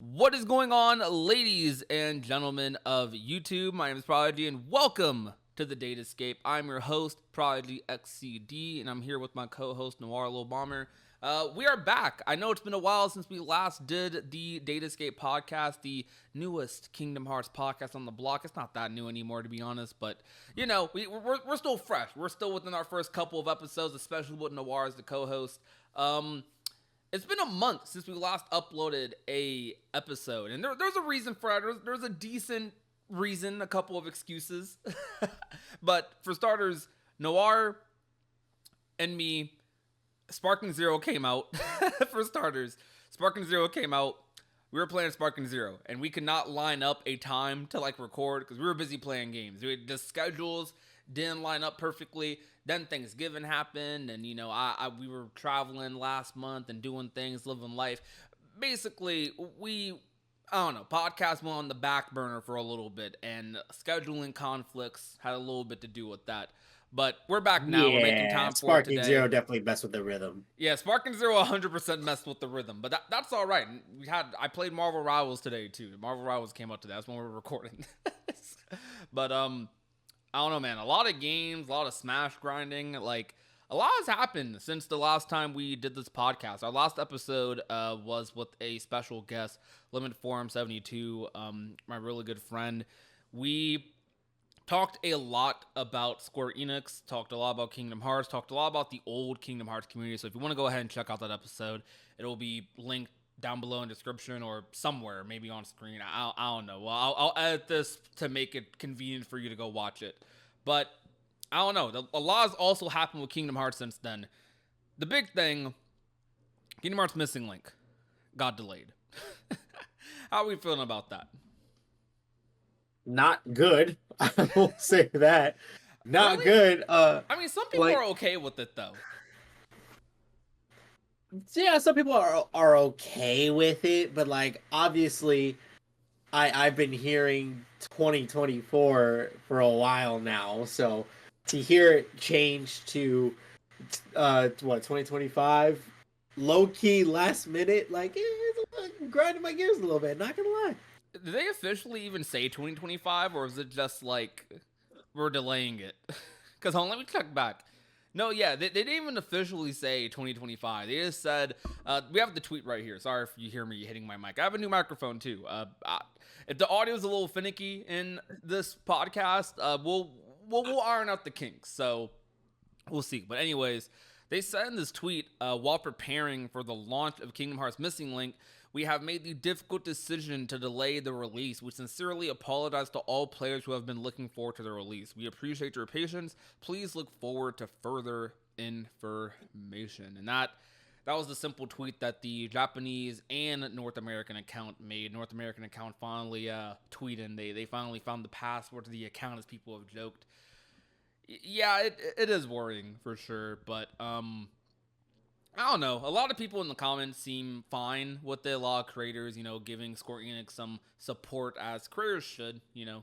What is going on, ladies and gentlemen of YouTube? My name is Prodigy, and welcome to the Datascape. I'm your host, ProdigyxCD, and I'm here with my co-host, Noir Lil Bomber. We are back. I know it's been a while since we last did the Datascape podcast, the newest Kingdom Hearts podcast on the block. It's not that new anymore, to be honest, but, you know, we're still fresh. We're still within our first couple of episodes, especially with Noir as the co-host. It's been a month since we last uploaded a episode, and there's a reason for it. There's a decent reason, a couple of excuses. But for starters, Noir and me, Sparking Zero came out. For starters, Sparking Zero came out. We were playing Sparking Zero, and we could not line up a time to record because we were busy playing games. The schedules didn't line up perfectly. Then Thanksgiving happened, and we were traveling last month and doing things, living life. Basically, podcast went on the back burner for a little bit, and scheduling conflicts had a little bit to do with that. But we're back now. We're making time for it Sparking today. Zero definitely messed with the rhythm. Yeah, Sparking Zero 100% messed with the rhythm, but that's all right. I played Marvel Rivals today too. Marvel Rivals came out today. That's when we were recording. But I don't know, man. A lot of games, a lot of Smash grinding. A lot has happened since the last time we did this podcast. Our last episode was with a special guest, Limit Forum 72, my really good friend. We talked a lot about Square Enix, talked a lot about Kingdom Hearts, talked a lot about the old Kingdom Hearts community. So if you want to go ahead and check out that episode, it'll be linked down below in the description or somewhere, maybe on screen. I don't know. Well, I'll edit this to make it convenient for you to go watch it. But I don't know. A lot has also happened with Kingdom Hearts since then. The big thing, Kingdom Hearts Missing Link got delayed. How are we feeling about that? Not good. I will say that. Not Really? good. I mean, some people are okay with it though. Yeah, some people are okay with it, but obviously I've been hearing 2024 for a while now, so to hear it change to 2025 low key last minute, it's grinding my gears a little bit, not gonna lie. Did they officially even say 2025, or is it just we're delaying it? Because let me check back. No, yeah, they didn't even officially say 2025. They just said, we have the tweet right here. Sorry if you hear me hitting my mic. I have a new microphone too. If the audio is a little finicky in this podcast, we'll iron out the kinks. So we'll see. But anyways, they said in this tweet, while preparing for the launch of Kingdom Hearts Missing Link, we have made the difficult decision to delay the release. We sincerely apologize to all players who have been looking forward to the release. We appreciate your patience. Please look forward to further information. And that was the simple tweet that the Japanese and North American account made. North American account finally tweeted. They finally found the password to the account, as people have joked. Yeah, it is worrying for sure, but I don't know. A lot of people in the comments seem fine with it. A lot of creators, giving Square Enix some support, as creators should,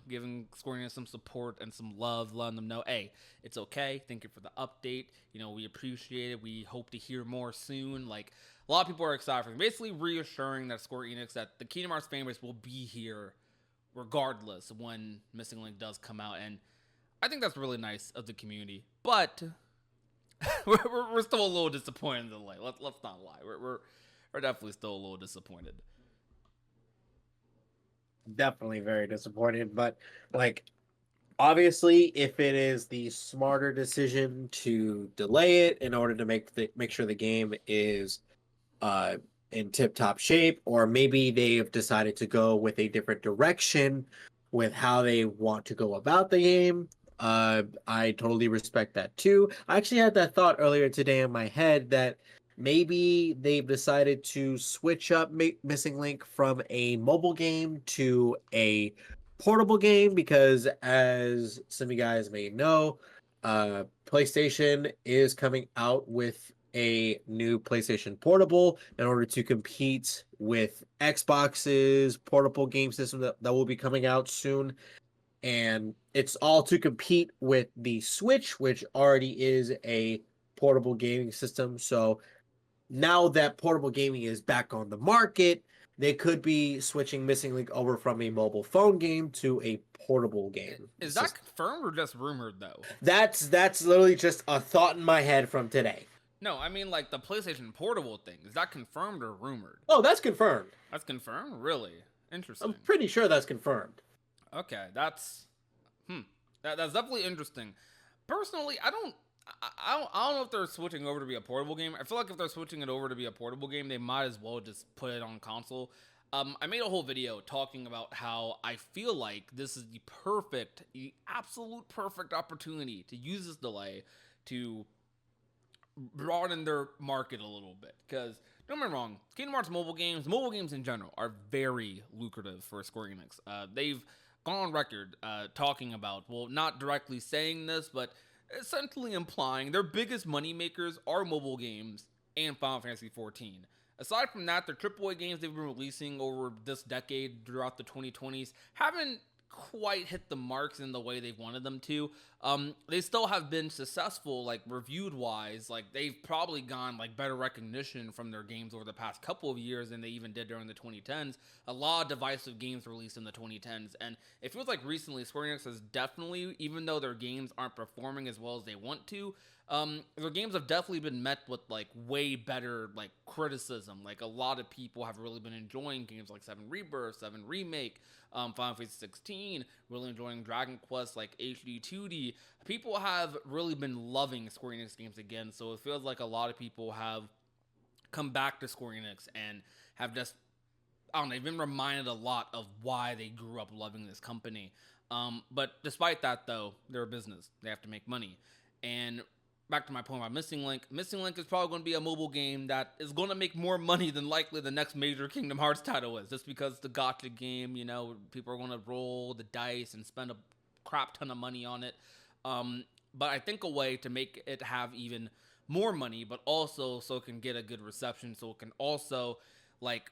giving Square Enix some support and some love, letting them know, hey, it's okay. Thank you for the update. We appreciate it. We hope to hear more soon. A lot of people are excited for it. Basically reassuring that Square Enix, that the Kingdom Hearts fan base will be here regardless when Missing Link does come out. And I think that's really nice of the community. But we're still a little disappointed in the delay. Let's not lie. We're definitely still a little disappointed. Definitely very disappointed, but obviously if it is the smarter decision to delay it in order to make sure the game is in tip-top shape, or maybe they've decided to go with a different direction with how they want to go about the game, I totally respect that too. I actually had that thought earlier today in my head that maybe they've decided to switch up Missing Link from a mobile game to a portable game, because as some of you guys may know, PlayStation is coming out with a new PlayStation Portable in order to compete with Xbox's portable game system that will be coming out soon. And it's all to compete with the Switch, which already is a portable gaming system. So now that portable gaming is back on the market, they could be switching Missing Link over from a mobile phone game to a portable game. Is It's that just confirmed or just rumored though? that's literally just a thought in my head from today. No, I mean like the PlayStation Portable thing. Is that confirmed or rumored? Oh, that's confirmed. That's confirmed? Really? I'm Interesting. pretty sure that's confirmed. Okay, that's that's definitely interesting. Personally, I don't know if they're switching over to be a portable game. I feel like if they're switching it over to be a portable game, they might as well just put it on console. I made a whole video talking about how I feel like this is the absolute perfect opportunity to use this delay to broaden their market a little bit. Because don't get me wrong, Kingdom Hearts mobile games in general, are very lucrative for Square Enix. They've gone on record talking about, well, not directly saying this, but essentially implying their biggest money makers are mobile games and Final Fantasy XIV. Aside from that, their AAA games they've been releasing over this decade throughout the 2020s haven't quite hit the marks in the way they wanted them to. They still have been successful, like reviewed wise. Like they've probably gone like better recognition from their games over the past couple of years than they even did during the 2010s. A lot of divisive games released in the 2010s, and it feels like recently Square Enix has definitely, even though their games aren't performing as well as they want to, their games have definitely been met with like way better like criticism. Like a lot of people have really been enjoying games like 7 Rebirth, 7 Remake, Final Fantasy 16, really enjoying Dragon Quest like HD 2D. People have really been loving Square Enix games again, so it feels like a lot of people have come back to Square Enix and have just, I don't know, they've been reminded a lot of why they grew up loving this company. But despite that, though, they're a business. They have to make money. And back to my point about Missing Link. Missing Link is probably going to be a mobile game that is going to make more money than likely the next major Kingdom Hearts title is. Just because it's a gotcha game, you know, people are going to roll the dice and spend a crap ton of money on it. But I think a way to make it have even more money, but also so it can get a good reception, so it can also like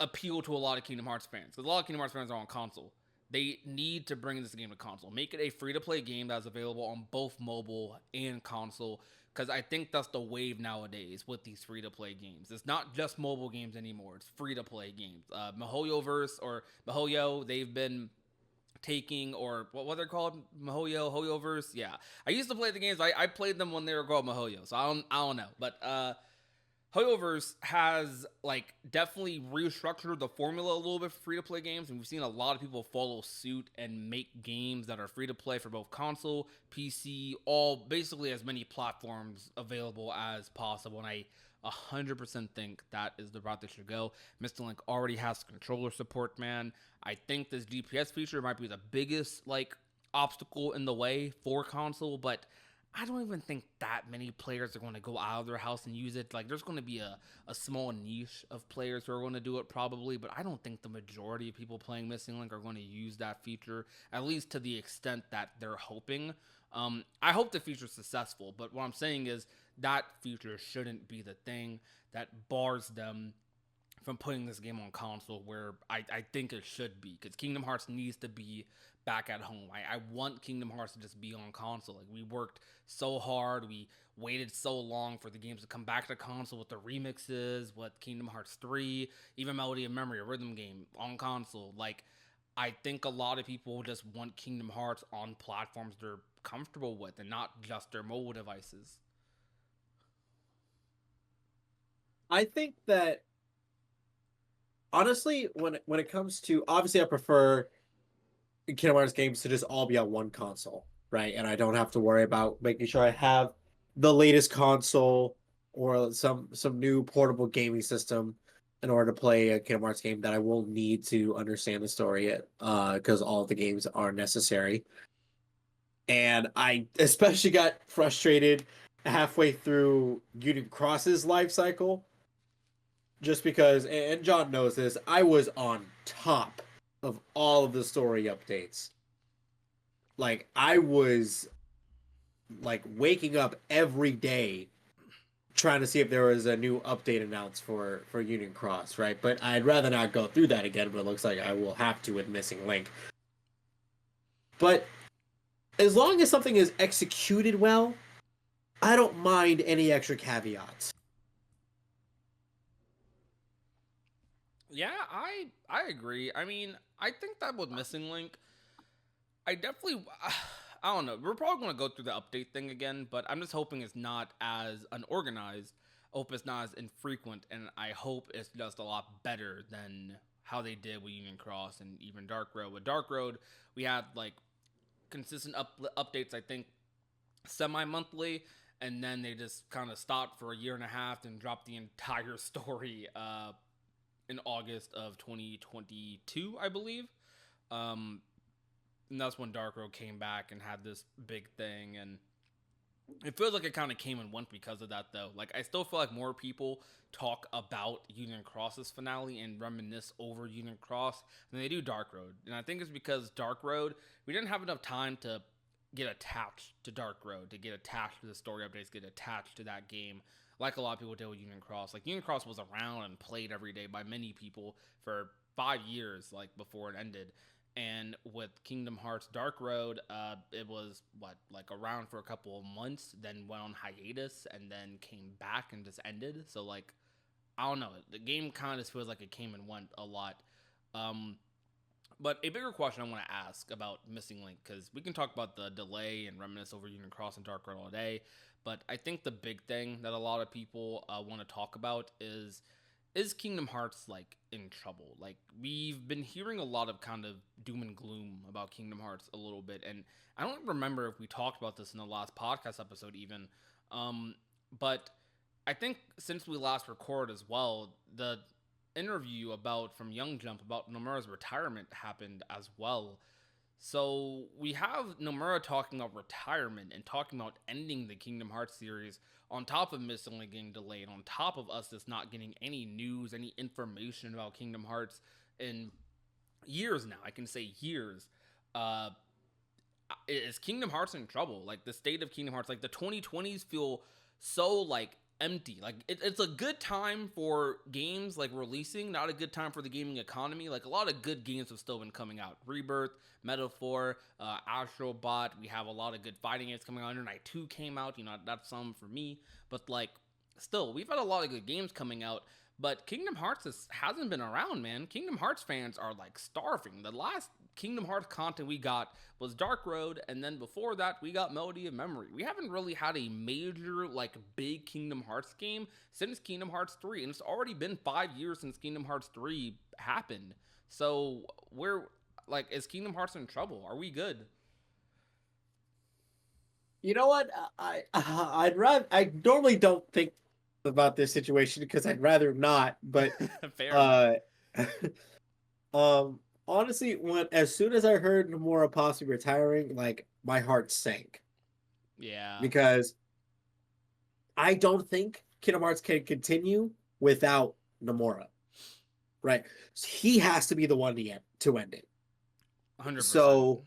appeal to a lot of Kingdom Hearts fans. Because a lot of Kingdom Hearts fans are on console. They need to bring this game to console. Make it a free-to-play game that's available on both mobile and console, because I think that's the wave nowadays with these free-to-play games. It's not just mobile games anymore. It's free-to-play games. MiHoYoverse or MiHoYo, they've been taking, or what they're called, HoYoverse. Yeah, I used to play the games. I played them when they were called MiHoYo, so I don't know. But HoYoverse has like definitely restructured the formula a little bit for free-to-play games, and we've seen a lot of people follow suit and make games that are free-to-play for both console, PC, all basically as many platforms available as possible. And I 100% think that is the route they should go. Mr. Link already has controller support, man. I think this GPS feature might be the biggest like obstacle in the way for console, but I don't even think that many players are going to go out of their house and use it. Like, there's going to be a small niche of players who are going to do it probably, but I don't think the majority of people playing Missing Link are going to use that feature, at least to the extent that they're hoping. I hope the feature is successful, but what I'm saying is that feature shouldn't be the thing that bars them from putting this game on console, where I think it should be, because Kingdom Hearts needs to be back at home. I want Kingdom Hearts to just be on console. Like, we worked so hard, we waited so long for the games to come back to console with the remixes, with Kingdom Hearts 3, even Melody of Memory, a rhythm game on console. Like, I think a lot of people just want Kingdom Hearts on platforms they're comfortable with and not just their mobile devices. I think that honestly, when it comes to, obviously I prefer Kingdom Hearts games to just all be on one console, right? And I don't have to worry about making sure I have the latest console or some new portable gaming system in order to play a Kingdom Hearts game that I will need to understand the story yet, because all of the games are necessary. And I especially got frustrated halfway through Union Cross's life cycle, just because, and John knows this, I was on top of all of the story updates. Like, I was like waking up every day trying to see if there was a new update announced for Union Cross, right? But I'd rather not go through that again, but it looks like I will have to with Missing Link. But as long as something is executed well, I don't mind any extra caveats. Yeah, I agree. I mean, I think that with Missing Link, I definitely I don't know. We're probably going to go through the update thing again, but I'm just hoping it's not as unorganized. I hope it's not as infrequent, and I hope it's just a lot better than how they did with Union Cross and even Dark Road. With Dark Road, we had like consistent updates. I think semi-monthly, and then they just kind of stopped for a year and a half and dropped the entire story in August of 2022, I believe. Um, and that's when Dark Road came back and had this big thing, and it feels like it kind of came and went because of that, though. Like, I still feel like more people talk about Union Cross's finale and reminisce over Union Cross than they do Dark Road. And I think it's because Dark Road, we didn't have enough time to get attached to Dark Road, to get attached to the story updates, get attached to that game, like a lot of people did with Union Cross. Like, Union Cross was around and played every day by many people for 5 years, like, before it ended. And with Kingdom Hearts Dark Road, it was what, like, around for a couple of months, then went on hiatus, and then came back and just ended. So, like, I don't know, the game kind of just feels like it came and went a lot. Um, but a bigger question I want to ask about Missing Link, because we can talk about the delay and reminisce over Union Cross and Dark Road all day, but I think the big thing that a lot of people want to talk about is Kingdom Hearts like in trouble? Like, we've been hearing a lot of kind of doom and gloom about Kingdom Hearts a little bit, and I don't remember if we talked about this in the last podcast episode even. But I think since we last recorded as well, the interview about from Young Jump about Nomura's retirement happened as well. So we have Nomura talking about retirement and talking about ending the Kingdom Hearts series on top of Missing Link getting delayed, on top of us just not getting any news, any information about Kingdom Hearts in years now. I can say years. Uh, is Kingdom Hearts in trouble? Like, the state of Kingdom Hearts, like the 2020s feel so like empty. Like, it's a good time for games like releasing, not a good time for the gaming economy. Like, a lot of good games have still been coming out. Rebirth, Metaphor, Astro Bot. We have a lot of good fighting games coming out. Under Night 2 came out. You know, that's some for me. But like, still, we've had a lot of good games coming out. But Kingdom Hearts hasn't been around, man. Kingdom Hearts fans are like starving. The last Kingdom Hearts content we got was Dark Road, and then before that, we got Melody of Memory. We haven't really had a major, like, big Kingdom Hearts game since Kingdom Hearts 3, and it's already been 5 years since Kingdom Hearts 3 happened. So, like, is Kingdom Hearts in trouble? Are we good? You know what? I'd rather. I normally don't think about this situation because I'd rather not. But Fair enough. uh, honestly, when as soon as I heard Nomura possibly retiring, like my heart sank Yeah. because I don't think Kingdom Hearts can continue without Nomura. Right? He has to be the one to end it. 100%. So,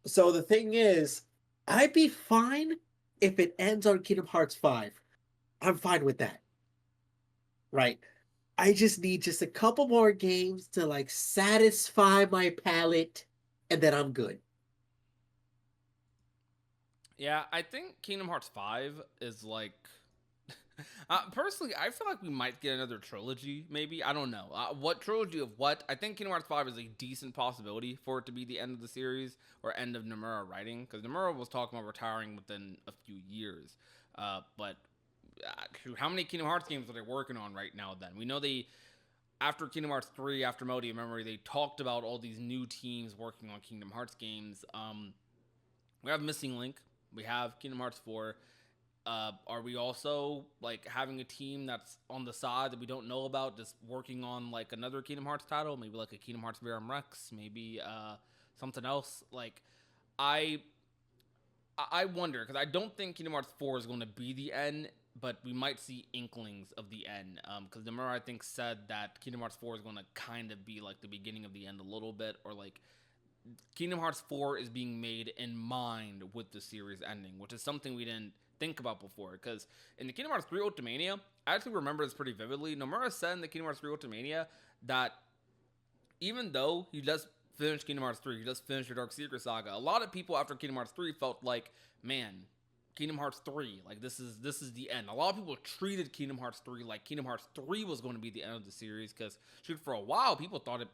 so the thing is, I'd be fine if it ends on Kingdom Hearts 5. I'm fine with that. Right? I just need just a couple more games to like satisfy my palate and then I'm good. Yeah, I think Kingdom Hearts 5 is like. Personally, I feel like we might get another trilogy, maybe. I don't know. What trilogy of what? I think Kingdom Hearts 5 is a decent possibility for it to be the end of the series or end of Nomura writing, because Nomura was talking about retiring within a few years. But how many Kingdom Hearts games are they working on right now then? We know they, after Kingdom Hearts 3, after Melody of Memory, they talked about all these new teams working on Kingdom Hearts games. We have Missing Link. We have Kingdom Hearts 4. Are we also like having a team that's on the side that we don't know about, just working on like another Kingdom Hearts title, maybe like a Kingdom Hearts VRM Rex, maybe something else? Like, I I wonder because I don't think Kingdom Hearts 4 is going to be the end, but we might see inklings of the end. Because Nomura I think said that Kingdom Hearts 4 is going to kind of be like the beginning of the end a little bit, or like Kingdom Hearts 4 is being made in mind with the series ending, which is something we didn't think about before. Because in the Kingdom Hearts 3 Ultimania, I actually remember this pretty vividly. Nomura said in the Kingdom Hearts 3 Ultimania that even though he just finished Kingdom Hearts 3, he just finished the Dark Secret Saga, a lot of people after Kingdom Hearts 3 felt like, man, Kingdom Hearts 3. Like this is the end. A lot of people treated Kingdom Hearts 3 like Kingdom Hearts 3 was going to be the end of the series because shoot, for a while people thought it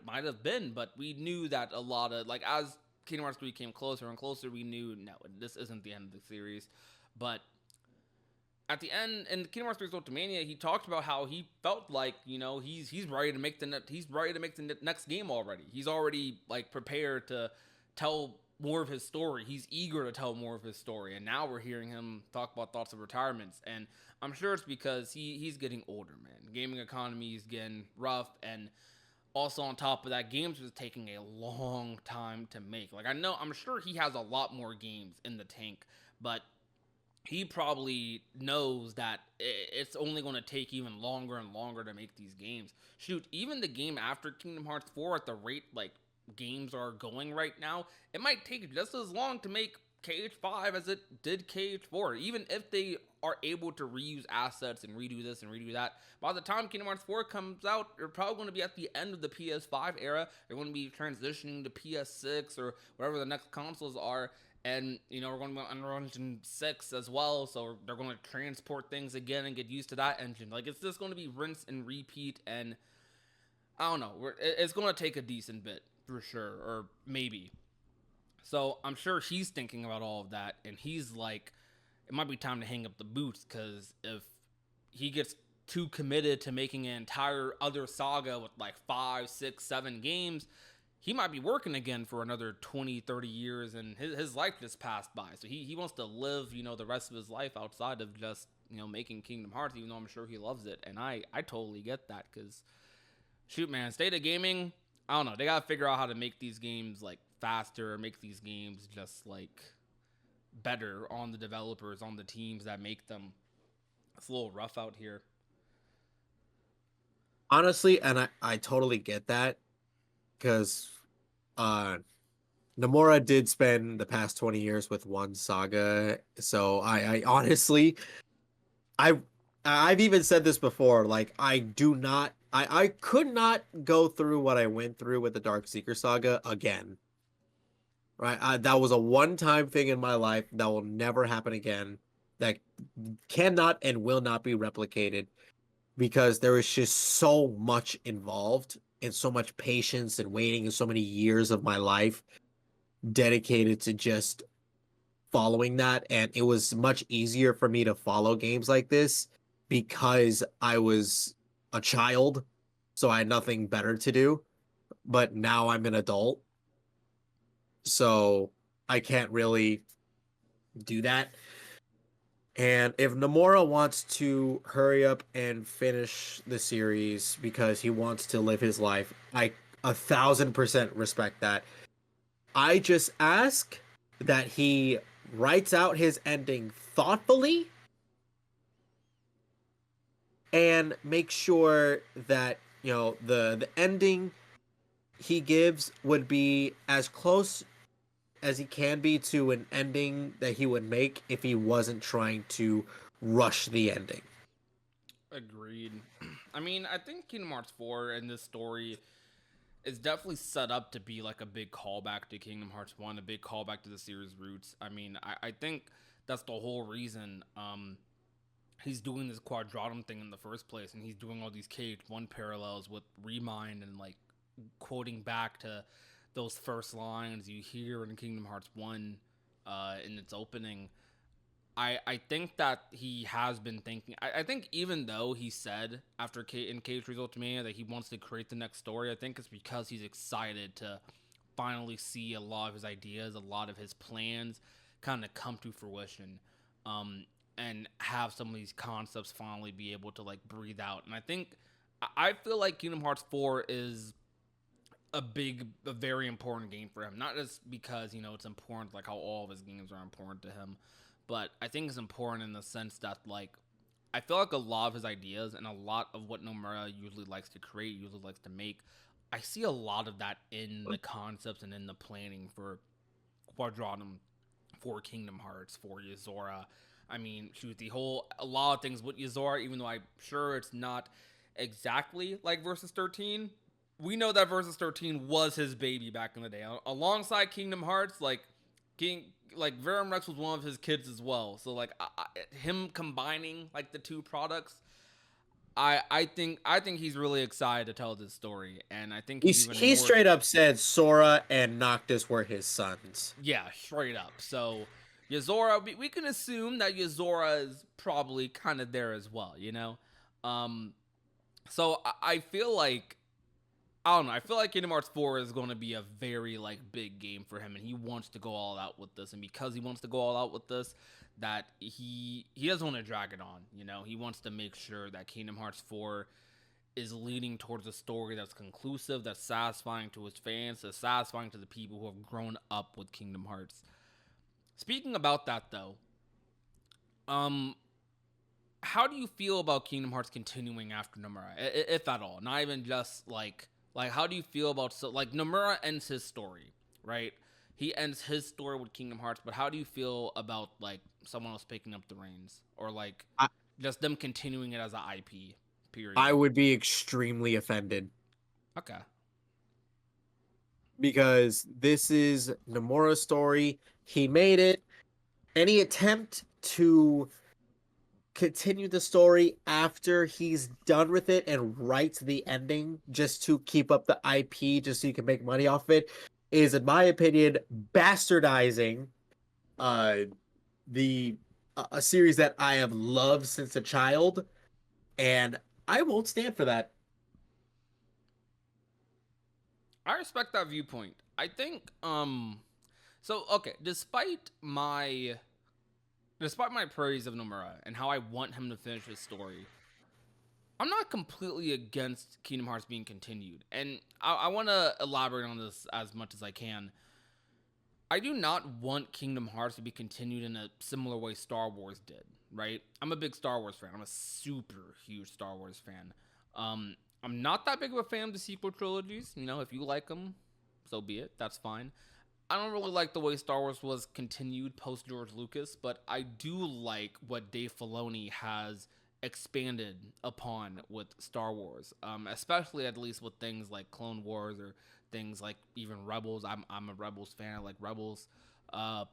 might have been, but we knew that a lot of like as Kingdom Hearts 3 came closer and closer, we knew no, this isn't the end of the series. But at the end in Kingdom Hearts 3 Ultimania, he talked about how he felt like he's ready to make the next game already. He's already like prepared to tell more of his story. He's eager to tell more of his story, and now we're hearing him talk about thoughts of retirements. And I'm sure it's because he's getting older, man. The gaming economy is getting rough, and also on top of that, games was taking a long time to make. Like I'm sure he has a lot more games in the tank, but he probably knows that it's only going to take even longer and longer to make these games. Shoot, even the game after Kingdom Hearts 4 at the rate like games are going right now, it might take just as long to make KH5 as it did KH4. Even if they are able to reuse assets and redo this and redo that, by the time Kingdom Hearts 4 comes out, they're probably going to be at the end of the PS5 era. They're going to be transitioning to PS6 or whatever the next consoles are. And we're going to be on Unreal Engine 6 as well, so they're going to transport things again and get used to that engine. Like it's just going to be rinse and repeat, and I don't know. It's going to take a decent bit for sure, or maybe. So I'm sure he's thinking about all of that, and he's like, it might be time to hang up the boots because if he gets too committed to making an entire other saga with like 5, 6, 7 games, he might be working again for another 20, 30 years, and his life just passed by. So he wants to live, the rest of his life outside of just, making Kingdom Hearts, even though I'm sure he loves it. And I totally get that because, shoot, man, State of Gaming, I don't know. They got to figure out how to make these games, like, faster, make these games just, like, better on the developers, on the teams that make them. It's a little rough out here. Honestly, and I totally get that because uh Nomura did spend the past 20 years with one saga. So I honestly I I've even said this before, like I could not go through what I went through with the Dark Seeker saga again. Right? That was a one-time thing in my life that will never happen again. That cannot and will not be replicated because there is just so much involved and so much patience and waiting and so many years of my life dedicated to just following that. And it was much easier for me to follow games like this because I was a child, so I had nothing better to do. But now I'm an adult, so I can't really do that. And if Nomura wants to hurry up and finish the series because he wants to live his life, I 1,000% respect that. I just ask that he writes out his ending thoughtfully and make sure that, the ending he gives would be as close as he can be to an ending that he would make if he wasn't trying to rush the ending. Agreed. I mean, I think Kingdom Hearts 4 and this story is definitely set up to be like a big callback to Kingdom Hearts 1, a big callback to the series roots. I mean, I think that's the whole reason he's doing this quadratum thing in the first place, and he's doing all these KH1 parallels with Remind and like quoting back to those first lines you hear in Kingdom Hearts 1 in its opening. I think that he has been thinking. I think even though he said after in KH3's Ultimania that he wants to create the next story, I think it's because he's excited to finally see a lot of his ideas, a lot of his plans kind of come to fruition, and have some of these concepts finally be able to like breathe out. And I think I feel like Kingdom Hearts 4 is a very important game for him. Not just because it's important, like how all of his games are important to him, but I think it's important in the sense that like I feel like a lot of his ideas and a lot of what Nomura usually likes to create, usually likes to make, I see a lot of that in the concepts and in the planning for Quadratum, for Kingdom Hearts, for Yozora. I mean, shoot, a lot of things with Yozora, even though I'm sure it's not exactly like Versus 13, we know that Versus 13 was his baby back in the day. Alongside Kingdom Hearts, like, King like Verum Rex was one of his kids as well. So like him combining like the two products, I think he's really excited to tell this story, and I think he's even He more. straight up said Sora and Noctis were his sons. Yeah, straight up. So Yozora, we can assume that Yozora is probably kind of there as well, you know. Um, so I feel like I don't know. I feel like Kingdom Hearts 4 is going to be a very like big game for him, and he wants to go all out with this. And because he wants to go all out with this, that he doesn't want to drag it on. You know, he wants to make sure that Kingdom Hearts 4 is leading towards a story that's conclusive, that's satisfying to his fans, that's satisfying to the people who have grown up with Kingdom Hearts. Speaking about that though, um, how do you feel about Kingdom Hearts continuing after Nomura, if at all? Not even just like how do you feel about like Nomura ends his story, right? He ends his story with Kingdom Hearts, but how do you feel about like someone else picking up the reins or like I, just them continuing it as an IP? I Period. would be extremely offended Okay. because this is Nomura's story. He made it. Any attempt to continue the story after he's done with it and write the ending just to keep up the IP, just so you can make money off it, is, in my opinion, bastardizing uh the a series that I have loved since a child, and I won't stand for that. I respect that viewpoint. I think so okay, despite my praise of Nomura and how I want him to finish his story, I'm not completely against Kingdom Hearts being continued. And I want to elaborate on this as much as I can. I do not want Kingdom Hearts to be continued in a similar way Star Wars did, right? I'm a big Star Wars fan. I'm a super huge Star Wars fan. I'm not that big of a fan of the sequel trilogies. You know, if you like them, so be it. That's fine. I don't really like the way Star Wars was continued post George Lucas, but I do like what Dave Filoni has expanded upon with Star Wars, especially at least with things like Clone Wars or things like even Rebels. I'm a Rebels fan. I like Rebels, uh,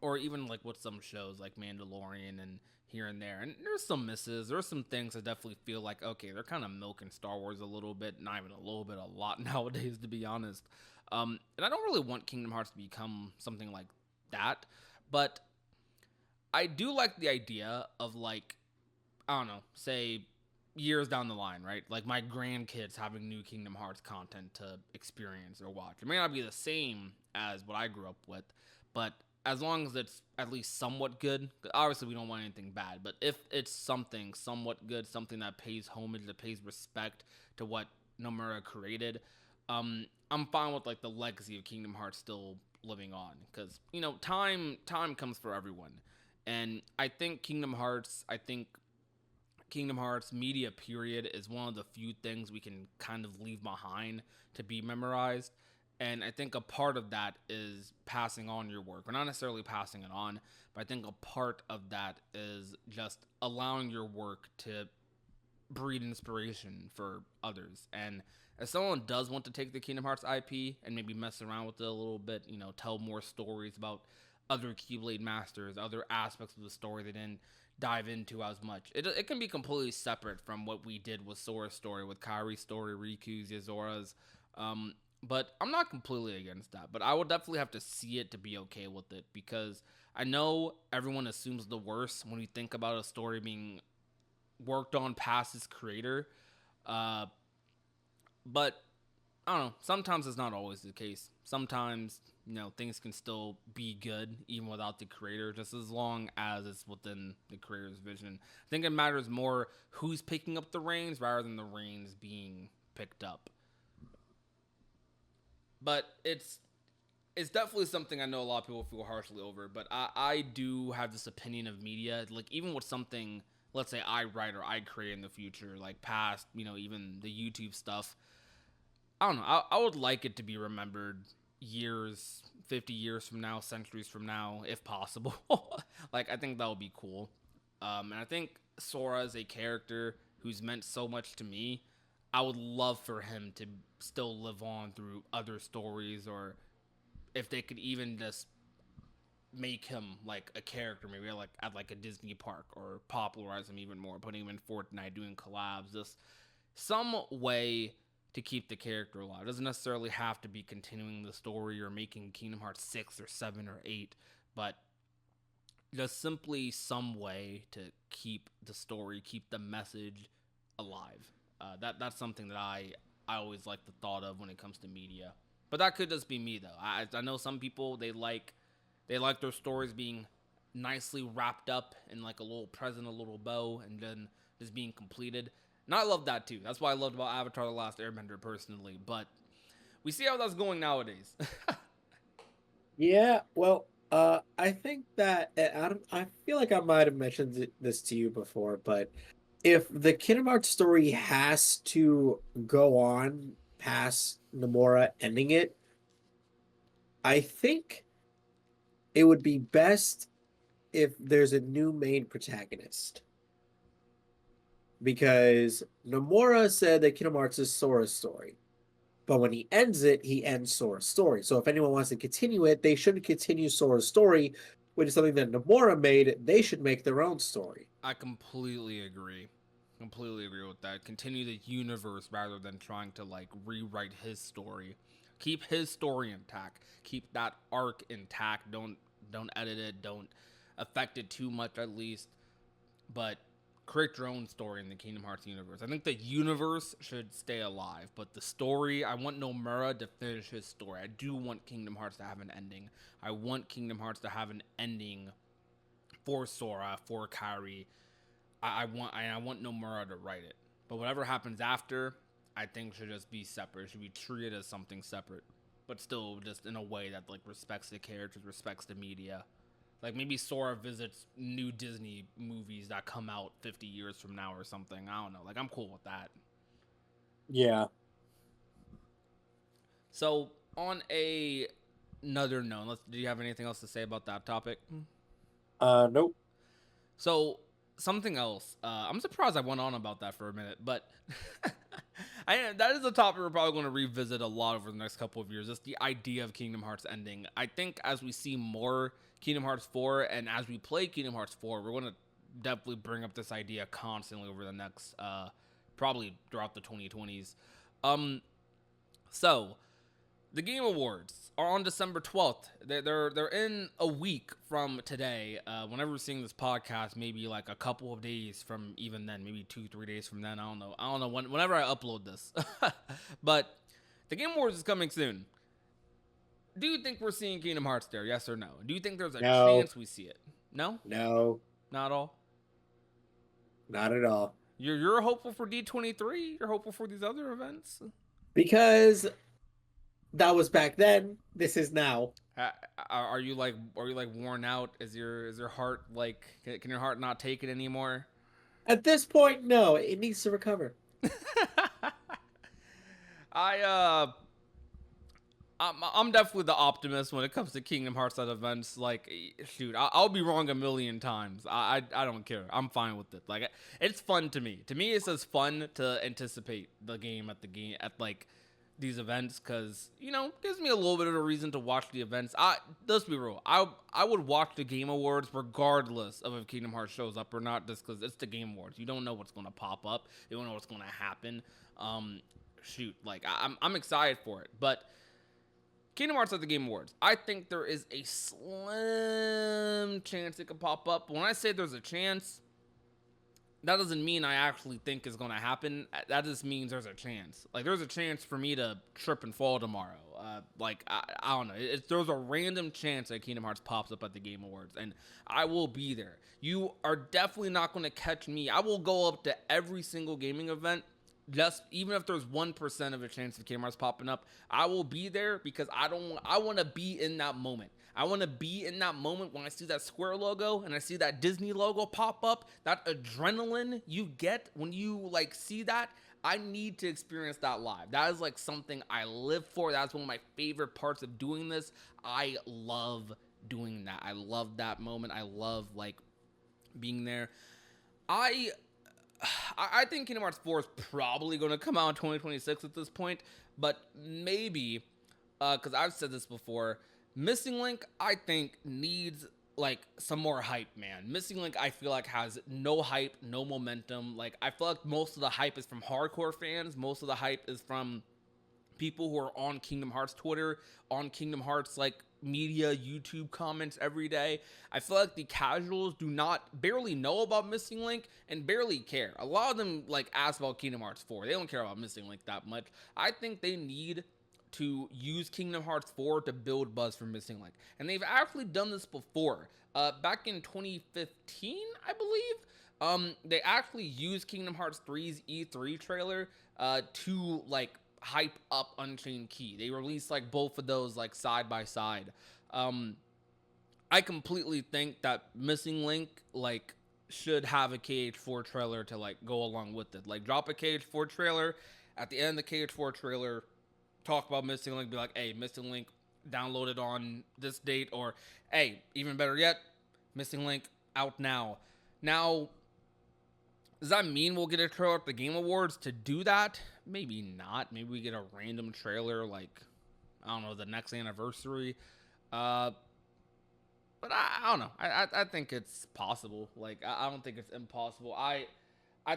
or even like with some shows like Mandalorian and here and there. And there's some misses. There's some things I definitely feel like okay, they're kind of milking Star Wars a little bit, not even a little bit, a lot nowadays to be honest. And I don't really want Kingdom Hearts to become something like that, but I do like the idea of like I don't know, say years down the line, right? Like my grandkids having new Kingdom Hearts content to experience or watch. It may not be the same as what I grew up with, but as long as it's at least somewhat good, obviously we don't want anything bad, but if it's something somewhat good, something that pays homage, that pays respect to what Nomura created, I'm fine with like the legacy of Kingdom Hearts still living on because you know time comes for everyone, and I think Kingdom Hearts media period is one of the few things we can kind of leave behind to be memorized. And I think a part of that is passing on your work, or not necessarily passing it on, but I think a part of that is just allowing your work to breed inspiration for others. And if someone does want to take the Kingdom Hearts IP and maybe mess around with it a little bit, you know, tell more stories about other Keyblade masters, other aspects of the story they didn't dive into as much. It can be completely separate from what we did with Sora's story, with Kairi's story, Riku's, Yazora's. But I'm not completely against that. But I would definitely have to see it to be okay with it because I know everyone assumes the worst when we think about a story being worked on past its creator. Uh, but I don't know. Sometimes it's not always the case. Sometimes, you know, things can still be good even without the creator, just as long as it's within the creator's vision. I think it matters more who's picking up the reins rather than the reins being picked up. But it's definitely something I know a lot of people feel harshly over. But I do have this opinion of media, like even with something, let's say I write or I create in the future, like past, you know, even the YouTube stuff. I don't know. I would like it to be remembered years, 50 years from now, centuries from now, if possible. Like, I think that would be cool. And I think Sora is a character who's meant so much to me. I would love for him to still live on through other stories, or if they could even just make him like a character, maybe like at like a Disney park, or popularize him even more, putting him in Fortnite, doing collabs, just some way to keep the character alive. It doesn't necessarily have to be continuing the story or making Kingdom Hearts 6 or 7 or 8, but just simply some way to keep the story, keep the message alive. That's something that I always like the thought of when it comes to media. But that could just be me though. I know some people they like their stories being nicely wrapped up in like a little present, a little bow, and then just being completed. And I love that too. That's why I loved about Avatar: The Last Airbender personally. But we see how that's going nowadays. Yeah, well, I think that I feel like I might have mentioned this to you before, but if the Kingdom Hearts story has to go on past Nomura ending it, I think it would be best if there's a new main protagonist. Because Nomura said that Kingdom Hearts is Sora's story. But when he ends it, he ends Sora's story. So if anyone wants to continue it, they shouldn't continue Sora's story, which is something that Nomura made. They should make their own story. I completely agree. Completely agree with that. Continue the universe rather than trying to like rewrite his story. Keep his story intact. Keep that arc intact. Don't edit it. Don't affect it too much at least. But create your own story in the Kingdom Hearts universe. I think the universe should stay alive, but the story, I want Nomura to finish his story. I do want Kingdom Hearts to have an ending. I want Kingdom Hearts to have an ending for Sora, for Kairi. I want Nomura to write it. But whatever happens after, I think should just be separate. It should be treated as something separate, but still just in a way that like respects the characters, respects the media. Like maybe Sora visits new Disney movies that come out 50 years from now or something. I don't know. Like I'm cool with that. Yeah. So on another note, do you have anything else to say about that topic? Nope. So something else. I'm surprised I went on about that for a minute, but that is a topic we're probably going to revisit a lot over the next couple of years. Just the idea of Kingdom Hearts ending. I think as we see more Kingdom Hearts 4 and as we play Kingdom Hearts 4, we're going to definitely bring up this idea constantly over the next, probably throughout the 2020s. So the Game Awards are on December 12th. They're in a week from today. Whenever we're seeing this podcast, maybe like a couple of days from even then, maybe 2-3 days from then. I don't know whenever I upload this. But the Game Awards is coming soon. Do you think we're seeing Kingdom Hearts there? Yes or no? Do you think there's a No. chance we see it? No? No. Not at all? Not at all. You're hopeful for D23? You're hopeful for these other events? Because that was back then. This is now. Are you like worn out? Is your heart like can your heart not take it anymore? At this point, no. It needs to recover. I I'm definitely the optimist when it comes to Kingdom Hearts at events. Like, shoot, I'll be wrong a million times. I don't care. I'm fine with it. Like, it's fun to me. To me, it's just fun to anticipate the game at like these events because gives me a little bit of a reason to watch the events. Let's be real. I would watch the Game Awards regardless of if Kingdom Hearts shows up or not, just because it's the Game Awards. You don't know what's gonna pop up. You don't know what's gonna happen. Shoot, like I'm excited for it, but Kingdom Hearts at the Game Awards. I think there is a slim chance it could pop up. But when I say there's a chance, that doesn't mean I actually think it's going to happen. That just means there's a chance. Like, there's a chance for me to trip and fall tomorrow. I don't know. There's a random chance that Kingdom Hearts pops up at the Game Awards, and I will be there. You are definitely not going to catch me. I will go up to every single gaming event. Just even if there's 1% of a chance of Kingdom Hearts popping up, I will be there because I want to be in that moment. I want to be in that moment when I see that Square logo and I see that Disney logo pop up. That adrenaline you get when you like see that, I need to experience that live. That is like something I live for. That's one of my favorite parts of doing this. I love doing that. I love that moment. I love like being there. I think Kingdom Hearts 4 is probably going to come out in 2026 at this point, but maybe, because I've said this before, Missing Link, I think, needs like some more hype, man. Missing Link, I feel like has no hype, no momentum. Like I feel like most of the hype is from hardcore fans. Most of the hype is from people who are on Kingdom Hearts Twitter, on Kingdom Hearts like media, YouTube comments every day. I feel like the casuals do not barely know about Missing Link and barely care. A lot of them like ask about Kingdom Hearts 4. They don't care about Missing Link that much. I think they need to use Kingdom Hearts 4 to build buzz for Missing Link. And they've actually done this before. Back in 2015, I believe, they actually used Kingdom Hearts 3's E3 trailer to like hype up Unchained Key. They released like both of those like side by side. I completely think that Missing Link like should have a KH4 trailer to like go along with it. Like drop a KH4 trailer at the end of the KH4 trailer, talk about Missing Link, be like, hey, Missing Link downloaded on this date, or hey, even better yet, Missing Link out now. Now, does that mean we'll get a trailer at the Game Awards to do that? Maybe not. Maybe we get a random trailer like, I don't know, the next anniversary. But I don't know. I think it's possible. Like I don't think it's impossible. I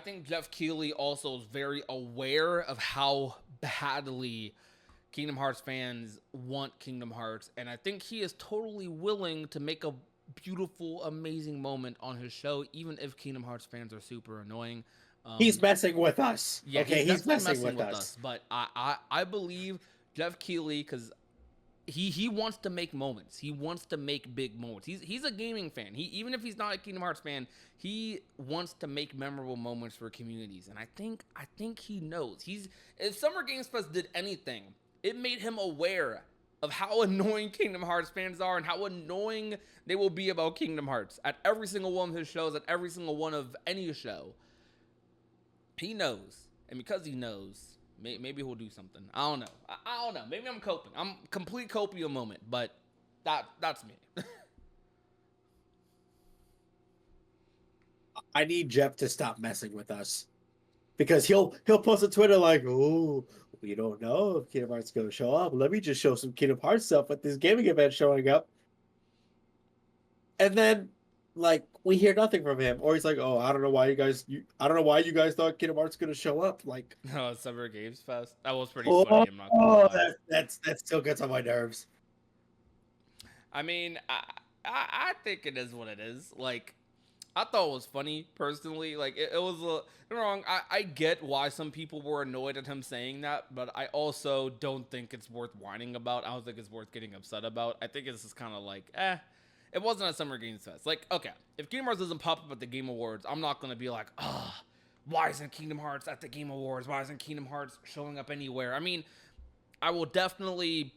think Jeff Keighley also is very aware of how badly Kingdom Hearts fans want Kingdom Hearts, and I think he is totally willing to make a beautiful, amazing moment on his show, even if Kingdom Hearts fans are super annoying. He's messing with us. Yeah, Okay, he's he's definitely messing with us. But I believe Jeff Keighley, because he wants to make moments. He wants to make big moments. He's a gaming fan. He, even if he's not a Kingdom Hearts fan, he wants to make memorable moments for communities. And I think he knows. If Summer Games Fest did anything, it made him aware of how annoying Kingdom Hearts fans are and how annoying they will be about Kingdom Hearts at every single one of his shows, at every single one of any show. He knows, and because he knows, maybe he'll do something. I don't know. I don't know. Maybe I'm coping. I'm complete copia moment, but that's me. I need Jeff to stop messing with us because he'll post on Twitter like, "Oh, we don't know if Kingdom Hearts is going to show up. Let me just show some Kingdom Hearts stuff with this gaming event showing up," and then like we hear nothing from him, or he's like, "Oh, I don't know why you guys thought Kingdom Hearts going to show up." Like, No, Summer Games Fest. That was pretty oh, funny. I'm not gonna lie. that still gets on my nerves. I mean, I think it is what it is. Like, I thought it was funny personally. Like, it was wrong. I get why some people were annoyed at him saying that, but I also don't think it's worth whining about. I don't think it's worth getting upset about. I think it's just kind of like, it wasn't a Summer Games Fest. Like, okay, if Kingdom Hearts doesn't pop up at the Game Awards, I'm not gonna be like, why isn't Kingdom Hearts at the Game Awards? Why isn't Kingdom Hearts showing up anywhere? I mean, I will definitely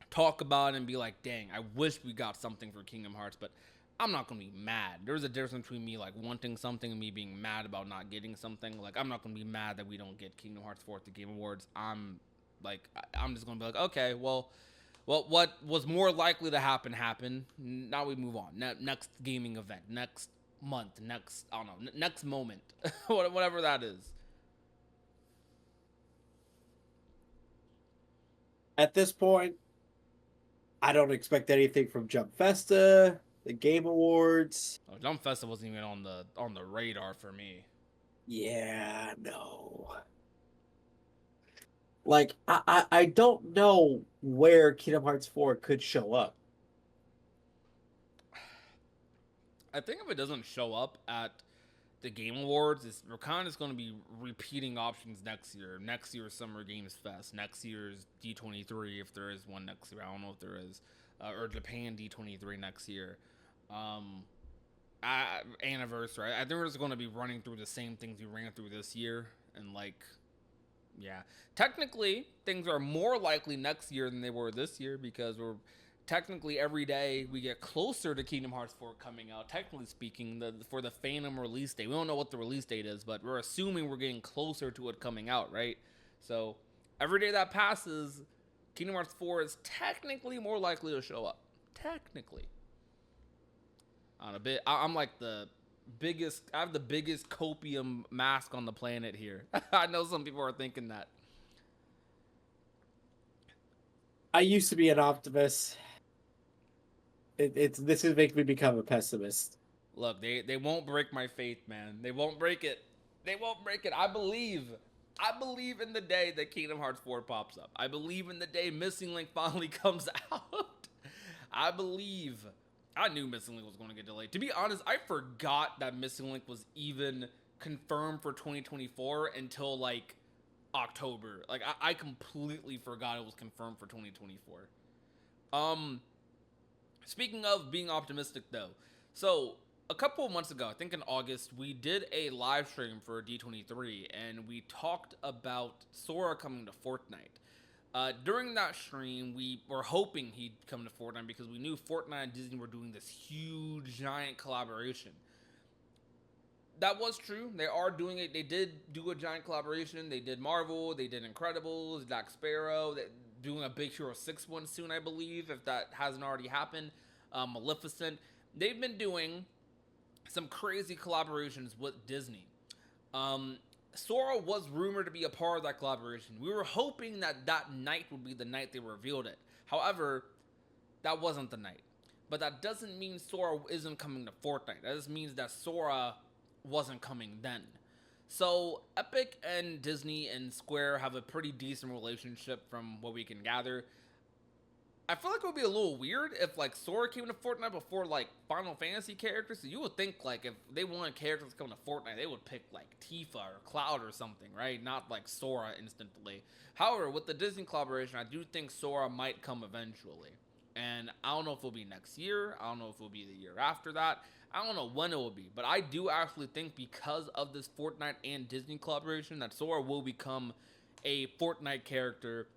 talk about it and be like, dang, I wish we got something for Kingdom Hearts, but I'm not gonna be mad. There's a difference between me like wanting something and me being mad about not getting something. Like, I'm not gonna be mad that we don't get Kingdom Hearts 4 at the Game Awards. I'm just gonna be like, okay, well, what was more likely to happen happened. Now we move on. Next gaming event, next month, next, I don't know, next moment, whatever that is. At this point, I don't expect anything from Jump Festa, the Game Awards. Oh, Jump Festa wasn't even on the radar for me. Yeah, no. Like I don't know where Kingdom Hearts 4 could show up. I think if it doesn't show up at the Game Awards, we're kind of just going to be repeating options next year. Next year's Summer Games Fest, next year's D23, if there is one next year. I don't know if there is, or Japan D23 next year. Anniversary. I think we're just going to be running through the same things we ran through this year, and like, yeah, technically things are more likely next year than they were this year because we're technically every day we get closer to Kingdom Hearts 4 coming out. Technically speaking, for the Phantom release date, we don't know what the release date is, but we're assuming we're getting closer to it coming out, right? So every day that passes, Kingdom Hearts 4 is technically more likely to show up. Technically, on a bit, I'm like the biggest. I have the biggest copium mask on the planet here. I know some people are thinking that. I used to be an optimist. It's this is making me become a pessimist. Look, they won't break my faith, man. They won't break it. They won't break it. I believe in the day that Kingdom Hearts 4 pops up. I believe in the day Missing Link finally comes out. I believe. I knew Missing Link was going to get delayed. To be honest, I forgot that Missing Link was even confirmed for 2024 until like October. Like I completely forgot it was confirmed for 2024. Um, Speaking of being optimistic though, so a couple of months ago, I think in August, we did a live stream for D23 and we talked about Sora coming to Fortnite. During that stream, we were hoping he'd come to Fortnite because we knew Fortnite and Disney were doing this huge, giant collaboration. That was true. They are doing it. They did do a giant collaboration. They did Marvel. They did Incredibles. Jack Sparrow. They're doing a Big Hero 6 one soon, I believe, if that hasn't already happened. Maleficent. They've been doing some crazy collaborations with Disney. Um, Sora was rumored to be a part of that collaboration. We were hoping that that night would be the night they revealed it. However, that wasn't the night. But that doesn't mean Sora isn't coming to Fortnite. That just means that Sora wasn't coming then. So Epic and Disney and Square have a pretty decent relationship from what we can gather. I feel like it would be a little weird if like Sora came to Fortnite before like Final Fantasy characters. So you would think like if they wanted characters to come to Fortnite, they would pick like Tifa or Cloud or something, right? Not like Sora instantly. However, with the Disney collaboration, I do think Sora might come eventually. And I don't know if it'll be next year. I don't know if it'll be the year after that. I don't know when it will be. But I do actually think because of this Fortnite and Disney collaboration that Sora will become a Fortnite character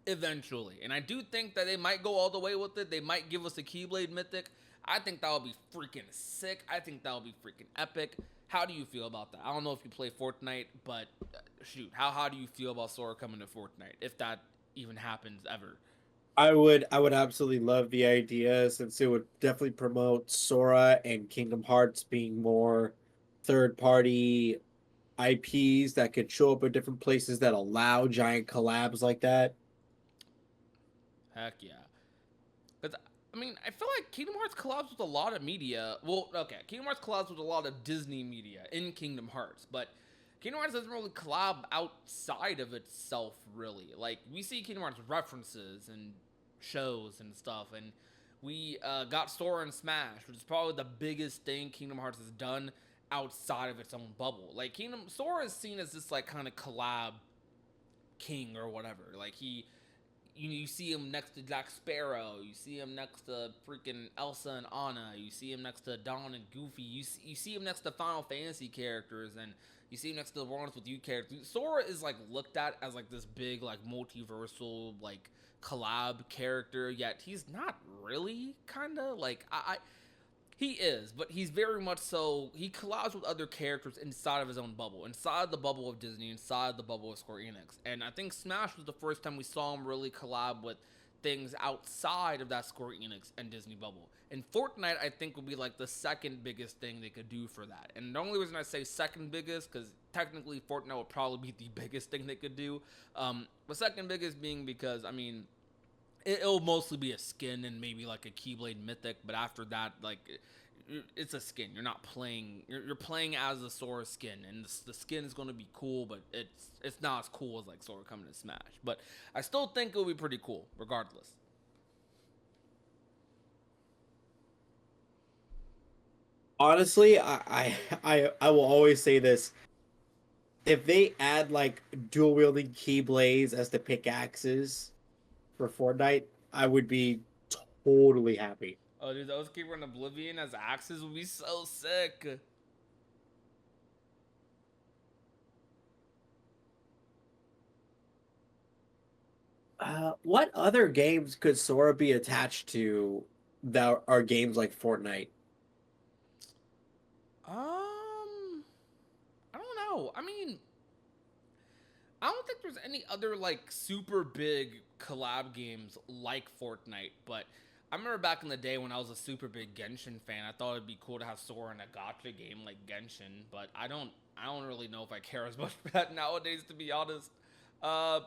eventually. And I do think that they might go all the way with it. They might give us a Keyblade Mythic. I think that would be freaking sick. I think that would be freaking epic. How do you feel about that? I don't know if you play Fortnite, but shoot, how do you feel about Sora coming to Fortnite if that even happens ever? I would absolutely love the idea since it would definitely promote Sora and Kingdom Hearts being more third party IPs that could show up at different places that allow giant collabs like that. Heck yeah. Because I mean, I feel like Kingdom Hearts collabs with a lot of media. Well, okay, Kingdom Hearts collabs with a lot of Disney media in Kingdom Hearts, but Kingdom Hearts doesn't really collab outside of itself, really. Like we see Kingdom Hearts references and shows and stuff, and we got Sora and Smash, which is probably the biggest thing Kingdom Hearts has done outside of its own bubble. Like Kingdom Sora is seen as this like kind of collab king or whatever. Like you see him next to Jack Sparrow. You see him next to freaking Elsa and Anna. You see him next to Dawn and Goofy. You see him next to Final Fantasy characters, and you see him next to the Ones with You characters. Sora is like looked at as like this big like multiversal like collab character, yet he's not really. Kind of like he is, but he's very much so. He collabs with other characters inside of his own bubble, inside the bubble of Disney, inside the bubble of Square Enix. And I think Smash was the first time we saw him really collab with things outside of that Square Enix and Disney bubble. And Fortnite, I think, would be like the second biggest thing they could do for that. And the only reason I say second biggest, because technically Fortnite would probably be the biggest thing they could do. The second biggest being because, I mean, it'll mostly be a skin and maybe like a Keyblade Mythic, but after that, like it's a skin. You're not playing. You're playing as a Sora skin, and the skin is going to be cool, but it's not as cool as like Sora coming to Smash. But I still think it'll be pretty cool, regardless. Honestly, I will always say this. If they add like dual wielding keyblades as the pickaxes for Fortnite, I would be totally happy. Oh, dude, those Keeper in Oblivion as axes would be so sick. What other games could Sora be attached to that are games like Fortnite? I don't know. I mean, I don't think there's any other like super big collab games like Fortnite, but I remember back in the day when I was a super big Genshin fan, I thought it'd be cool to have Sora in a gotcha game like Genshin, but I don't really know if I care as much for that nowadays to be honest. Uh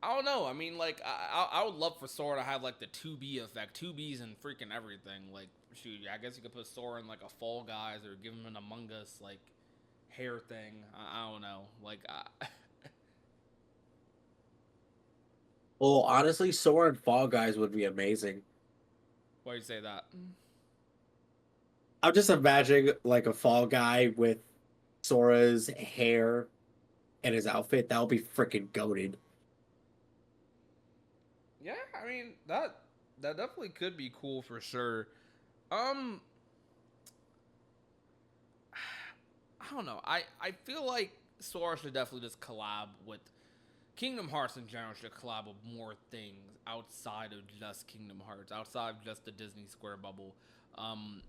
I don't know. I mean, like, I would love for Sora to have like the 2B effect, 2Bs and freaking everything. Like, shoot, I guess you could put Sora in like a Fall Guys or give him an Among Us like hair thing. I don't know. Like, Well, honestly, Sora and Fall Guys would be amazing. why do you say that? I'm just imagining like a Fall Guy with Sora's hair and his outfit. That would be freaking goated. Yeah, I mean that definitely could be cool for sure. Um, I don't know. I feel like Sora should definitely just collab with Kingdom Hearts in general. Should collab with more things outside of just Kingdom Hearts, outside of just the Disney Square bubble. Um,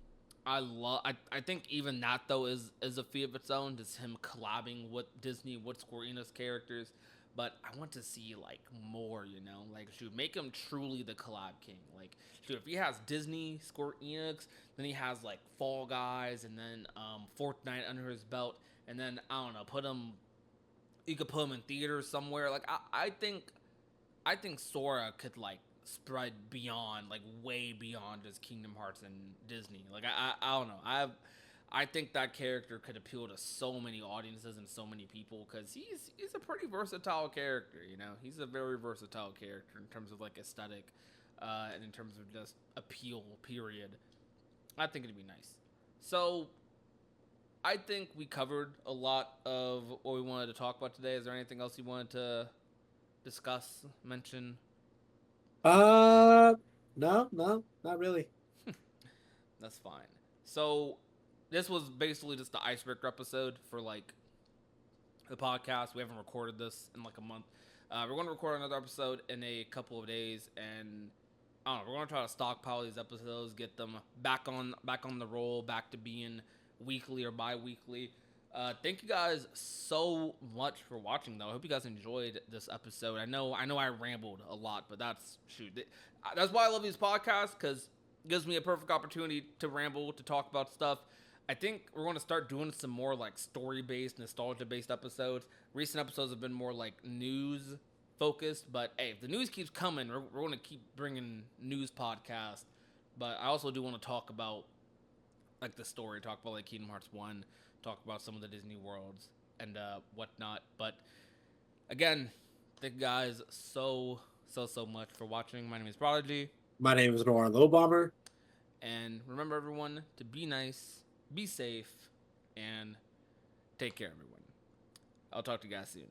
I love. I think even that though is a feat of its own. Just him collabing with Disney, with Square Enix characters. But I want to see like more. You know, like shoot, make him truly the collab king. Like shoot, if he has Disney, Square Enix, then he has like Fall Guys, and then Fortnite under his belt, and then I don't know, put him. You could put him in theaters somewhere. Like I think Sora could like spread beyond, like way beyond just Kingdom Hearts and Disney. Like I don't know. I think that character could appeal to so many audiences and so many people because he's a pretty versatile character. You know, he's a very versatile character in terms of like aesthetic, and in terms of just appeal. Period. I think it'd be nice. So I think we covered a lot of what we wanted to talk about today. Is there anything else you wanted to discuss, mention? Uh, no, not really. That's fine. So this was basically just the icebreaker episode for like the podcast. We haven't recorded this in like a month. We're going to record another episode in a couple of days, and I don't know. We're going to try to stockpile these episodes, get them back on the roll, back to being weekly or bi-weekly. Thank you guys so much for watching, though. I hope you guys enjoyed this episode. I know I rambled a lot, but that's why I love these podcasts because it gives me a perfect opportunity to ramble, to talk about stuff. I think we're going to start doing some more like story-based, nostalgia-based episodes. Recent episodes have been more like news focused, but hey, if the news keeps coming, we're going to keep bringing news podcasts. But I also do want to talk about like the story, talk about like Kingdom Hearts 1, talk about some of the Disney worlds and whatnot. But again, thank you guys so much for watching. My name is Prodigy, My name is Noah Lowbomber. and remember everyone to be nice, be safe, and take care, everyone. I'll talk to you guys soon.